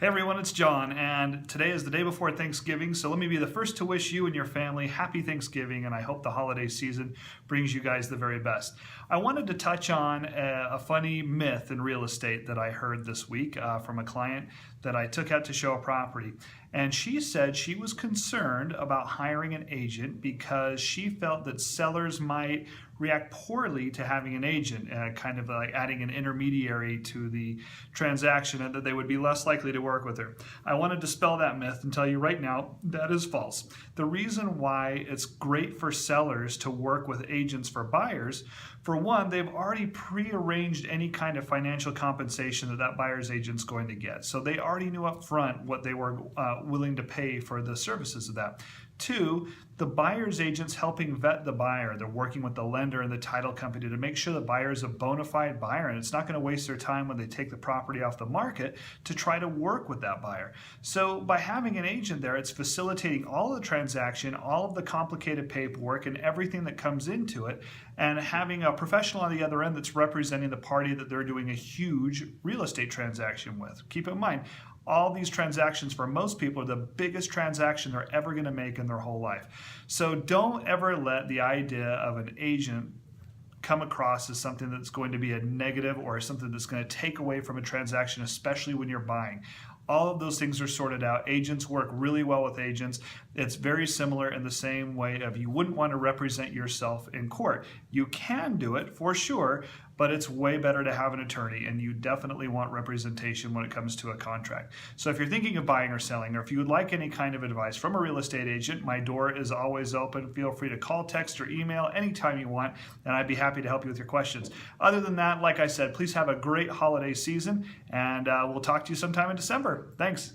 Hey everyone, it's John, and today is the day before Thanksgiving, so let me be the first to wish you and your family happy Thanksgiving, and I hope the holiday season brings you guys the very best. I wanted to touch on a funny myth in real estate that I heard this week from a client that I took out to show a property. And she said she was concerned about hiring an agent because she felt that sellers might react poorly to having an agent, kind of like adding an intermediary to the transaction, and that they would be less likely to work with her. I want to dispel that myth and tell you right now that is false. The reason why it's great for sellers to work with agents for buyers, for one, they've already pre-arranged any kind of financial compensation that buyer's agent's going to get. So they already knew up front what they were willing to pay for the services of that. Two, the buyer's agent's helping vet the buyer. They're working with the lender and the title company to make sure the buyer is a bona fide buyer, and it's not going to waste their time when they take the property off the market to try to work with that buyer. So by having an agent there, it's facilitating all of the transaction, all of the complicated paperwork and everything that comes into it, and having a professional on the other end that's representing the party that they're doing a huge real estate transaction with. Keep in mind, all these transactions for most people are the biggest transaction they're ever going to make in their whole life. So don't ever let the idea of an agent come across as something that's going to be a negative or something that's going to take away from a transaction, especially when you're buying. All of those things are sorted out. Agents work really well with agents. It's very similar in the same way of you wouldn't want to represent yourself in court. You can do it for sure, but it's way better to have an attorney, and you definitely want representation when it comes to a contract. So if you're thinking of buying or selling, or if you would like any kind of advice from a real estate agent, my door is always open. Feel free to call, text, or email anytime you want, and I'd be happy to help you with your questions. Other than that, like I said, please have a great holiday season, and we'll talk to you sometime in December. Thanks.